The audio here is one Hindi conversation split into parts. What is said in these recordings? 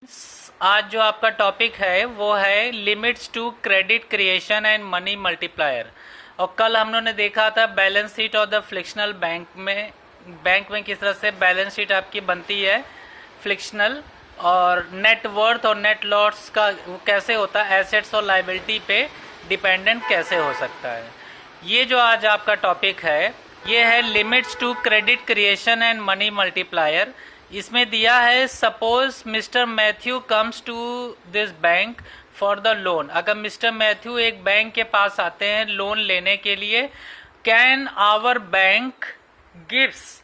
आज जो आपका टॉपिक है वो है limits to credit creation and money multiplier. और कल हम लोगों ने देखा था balance sheet of the frictional bank में किस तरह से बैलेंस शीट आपकी बनती है फ्रिक्शनल, और नेट वर्थ और नेट लॉस का वो कैसे होता है, एसेट्स और लाइबिलिटी पे डिपेंडेंट कैसे हो सकता है। ये जो आज आपका टॉपिक है ये है limits to credit creation and money multiplier. इसमें दिया है suppose mister Matthew comes to this bank for the loan. अगर मिस्टर मैथ्यू एक बैंक के पास आते हैं लोन लेने के लिए, can our bank gives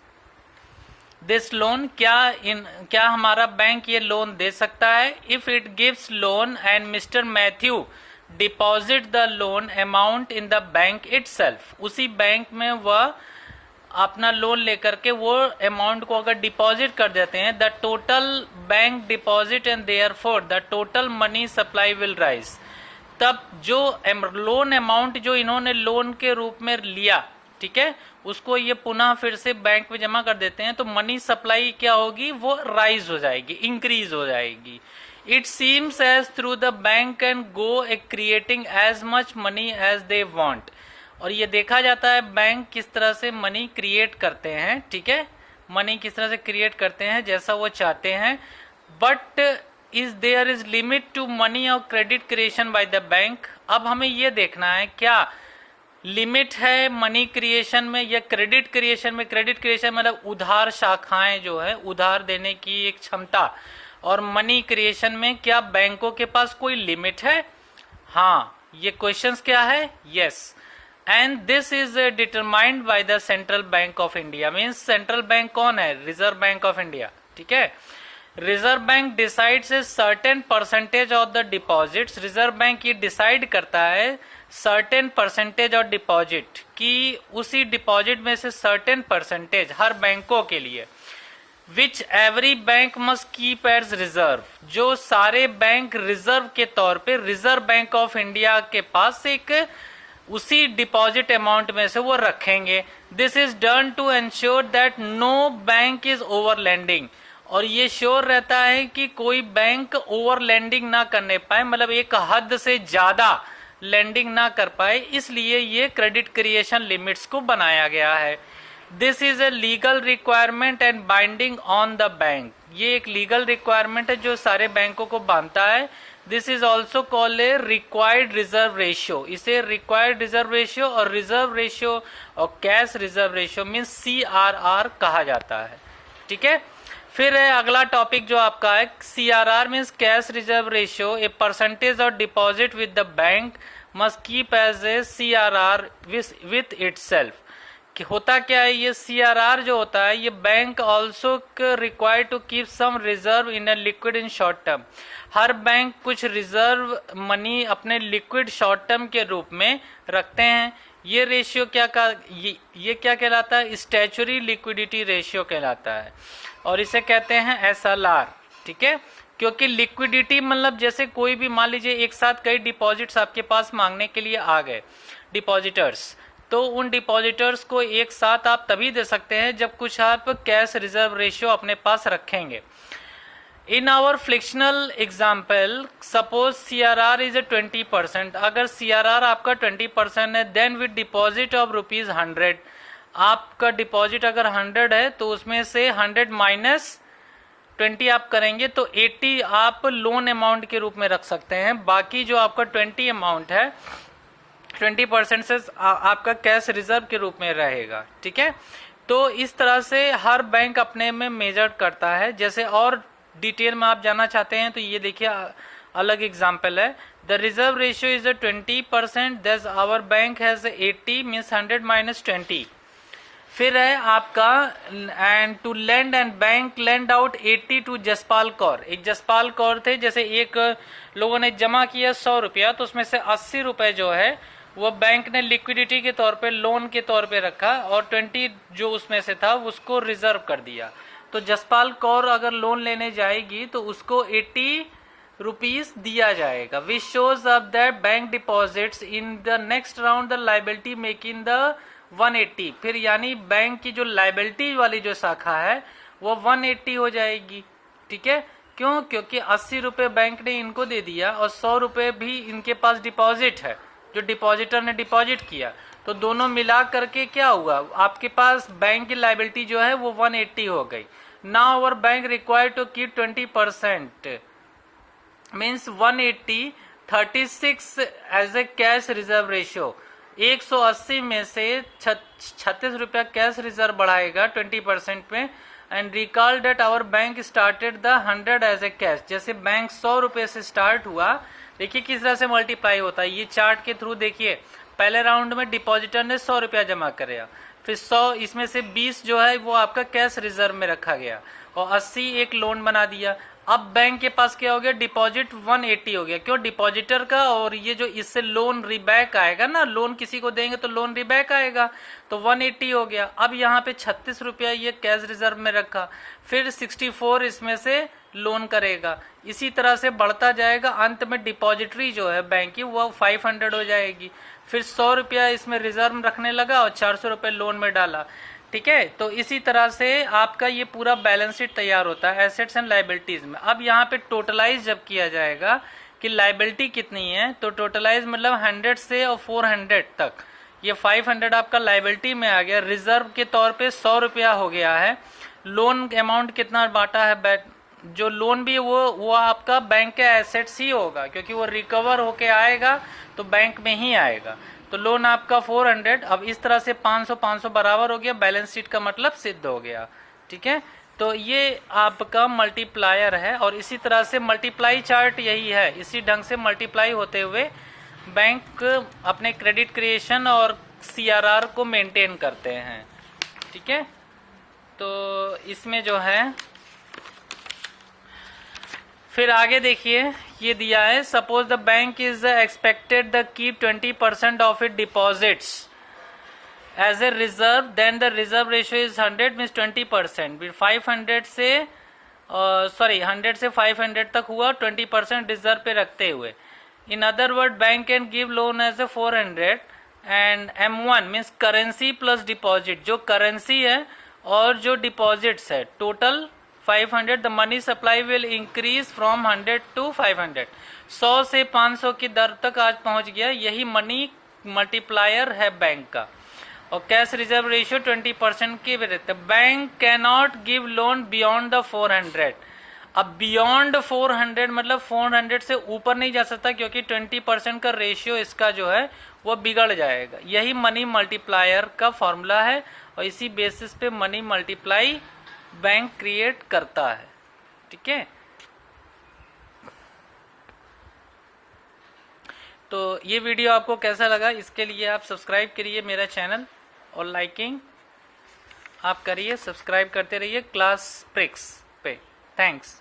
this loan, क्या हमारा बैंक ये लोन दे सकता है। If it gives loan and mister Matthew deposit the loan amount in the bank itself, उसी बैंक में वह अपना लोन लेकर के वो अमाउंट को अगर डिपॉजिट कर देते हैं, the total bank deposit and therefore the total money supply will rise. तब जो लोन अमाउंट जो इन्होंने लोन के रूप में लिया, ठीक है, उसको ये पुनः फिर से बैंक में जमा कर देते हैं तो मनी सप्लाई क्या होगी, वो राइज हो जाएगी, इंक्रीज हो जाएगी। It seems as through the bank can go a creating as much money as they want. और ये देखा जाता है बैंक किस तरह से मनी क्रिएट करते हैं, ठीक है, मनी किस तरह से क्रिएट करते हैं जैसा वो चाहते हैं। But is there is limit to money और credit creation by the bank. अब हमें ये देखना है क्या लिमिट है मनी क्रिएशन में या क्रेडिट क्रिएशन में। क्रेडिट क्रिएशन मतलब उधार शाखाएं जो है, उधार देने की एक क्षमता, और मनी क्रिएशन में क्या बैंकों के पास कोई लिमिट है। हाँ, ये क्वेश्चंस क्या है, yes. And this is determined by the central bank of India. Means central bank कौन है, रिजर्व बैंक ऑफ इंडिया, ठीक है। Reserve bank decides a certain percentage of the deposits. Reserve bank ये डिसाइड करता है सर्टेन परसेंटेज ऑफ डिपॉजिट की, उसी डिपॉजिट में से सर्टेन परसेंटेज हर बैंकों के लिए, which every bank must keep as reserve, जो सारे बैंक रिजर्व के तौर पे रिजर्व बैंक ऑफ इंडिया के पास एक उसी डिपॉजिट अमाउंट में से वो रखेंगे। This is done to ensure that no bank is over landing. और ये श्योर रहता है कि कोई बैंक ओवर लैंडिंग ना करने पाए, मतलब एक हद से ज्यादा लैंडिंग ना कर पाए, इसलिए ये क्रेडिट क्रिएशन लिमिट्स को बनाया गया है। This is a legal requirement and binding on the bank. ये एक लीगल रिक्वायरमेंट है जो सारे बैंकों को बांधता है। This is also called a required reserve ratio. इसे रिक्वायर्ड रिजर्व रेशियो और रिजर्व रेशियो और cash reserve ratio means CRR कहा जाता है, ठीक है। फिर है अगला टॉपिक जो आपका है CRR means cash reserve ratio, a percentage of deposit with the bank must keep as a CRR with itself. कि होता क्या है, ये CRR जो होता है ये bank also required to keep some reserve in a liquid in short term. हर बैंक कुछ रिजर्व मनी अपने लिक्विड शॉर्ट टर्म के रूप में रखते हैं। ये रेशियो ये क्या कहलाता है, स्टैच्यूरी लिक्विडिटी रेशियो कहलाता है, और इसे कहते हैं SLR, ठीक है। क्योंकि लिक्विडिटी मतलब जैसे कोई भी मान लीजिए एक साथ कई डिपॉजिट्स आपके पास मांगने के लिए आ गए डिपॉजिटर्स, तो उन डिपॉजिटर्स को एक साथ आप तभी दे सकते हैं जब कुछ आप कैश रिजर्व रेशियो अपने पास रखेंगे। In our frictional example suppose CRR is a 20%। अगर CRR आपका 20% है, देन विद डिपॉजिट ऑफ ₹100, आपका डिपॉजिट अगर 100 है तो उसमें से 100 माइनस 20 आप करेंगे तो 80 आप लोन अमाउंट के रूप में रख सकते हैं। बाकी जो आपका 20 अमाउंट है 20% से आपका कैश रिजर्व के रूप में रहेगा, ठीक है। तो इस तरह से हर बैंक अपने में मेजर करता है। जैसे और डिटेल में आप जानना चाहते हैं तो ये देखिए अलग एग्जांपल है। The reserve ratio is 20%, that our bank has 80 means 100 minus 20। फिर है आपका and to lend and bank lend out 80 to Jaspal Kaur. एक जसपाल कौर थे, जैसे एक लोगों ने जमा किया 100 रुपया, तो उसमें से 80 रुपए जो है वो बैंक ने लिक्विडिटी के तौर पे लोन के तौर पे रखा, और 20 जो उसमें से था उसको रिजर्व कर दिया। तो जसपाल कौर अगर लोन लेने जाएगी तो उसको 80 रुपीज दिया जाएगा, which shows up that bank deposits in the next round the liability making the 180। फिर यानी बैंक की जो लाइबिलिटी वाली जो शाखा है वो 180 हो जाएगी, ठीक है। क्यों? क्योंकि 80 रुपये बैंक ने इनको दे दिया और 100 रुपये भी इनके पास डिपॉजिट है, जो डिपॉजिटर ने डिपॉजिट किया। तो दोनों मिला करके क्या हुआ, आपके पास बैंक की लाइबिलिटी जो है वो 180 हो गई। Now our bank required to keep 20%, means 180 36 as a cash reserve ratio. 180 में से 36 रुपया कैश रिजर्व बढ़ाएगा 20% में। And recall that our bank started the 100 as a cash. जैसे बैंक 100 रुपये से स्टार्ट हुआ, देखिए किस तरह से मल्टीप्लाई होता है, ये चार्ट के थ्रू देखिए। पहले राउंड में डिपॉजिटर ने 100 रुपया जमा कराया, फिर 100 इसमें से 20 जो है वो आपका कैश रिजर्व में रखा गया और 80 एक लोन बना दिया। अब बैंक के पास क्या हो गया, डिपॉजिट 180 हो गया। क्यों? डिपॉजिटर का, और ये जो इससे लोन रिबैक आएगा ना, लोन किसी को देंगे तो लोन रिबैक आएगा, तो 180 हो गया। अब यहाँ पे 36 रुपया ये कैश रिजर्व में रखा, फिर 64 इसमें से लोन करेगा, इसी तरह से बढ़ता जाएगा। अंत में डिपॉजिटरी जो है बैंक की वो 500 हो जाएगी। फिर 100 रुपया इसमें रिजर्व रखने लगा और 400 रुपये लोन में डाला। ठीक है, तो इसी तरह से आपका ये पूरा बैलेंस शीट तैयार होता है एसेट्स एंड लाइबिलिटीज में। अब यहाँ पे टोटलाइज जब किया जाएगा कि लाइबिलिटी कितनी है, तो टोटलाइज मतलब 100 से और 400 तक, ये 500 आपका लाइबिलिटी में आ गया। रिजर्व के तौर पे 100 रुपया हो गया है। लोन अमाउंट कितना बांटा है, जो लोन भी वो आपका बैंक के एसेट्स ही होगा, क्योंकि वो रिकवर होके आएगा तो बैंक में ही आएगा। तो लोन आपका 400, अब इस तरह से 500 बराबर हो गया, बैलेंस शीट का मतलब सिद्ध हो गया। ठीक है, तो ये आपका मल्टीप्लायर है और इसी तरह से मल्टीप्लाई चार्ट यही है, इसी ढंग से मल्टीप्लाई होते हुए बैंक अपने क्रेडिट क्रिएशन और CRR को मेंटेन करते हैं। ठीक है, तो इसमें जो है फिर आगे देखिए, ये दिया है, suppose the bank is expected the keep 20% of it deposits as a reserve, then the reserve ratio is 100 means 20%। फिर 500 से 100 से 500 तक हुआ 20% रिजर्व पे रखते हुए। In other word bank can give loan as a 400 and M1 means currency plus deposit, जो करेंसी है और जो डिपॉजिट्स है total 500। The money supply will increase from 100 to 500, 100 से 500 की दर तक आज पहुंच गया। यही मनी मल्टीप्लायर है बैंक का। और कैश रिजर्व रेशियो 20% की रहता है। Bank can not give loan beyond the 400। अब बियॉन्ड 400 मतलब 400 से ऊपर नहीं जा सकता, क्योंकि 20% का रेशियो इसका जो है वो बिगड़ जाएगा। यही मनी मल्टीप्लायर का फॉर्मूला है और इसी बेसिस पे मनी मल्टीप्लाई बैंक क्रिएट करता है। ठीक है, तो ये वीडियो आपको कैसा लगा, इसके लिए आप सब्सक्राइब करिए मेरा चैनल और लाइकिंग आप करिए, सब्सक्राइब करते रहिए क्लास प्रिक्स पे। थैंक्स।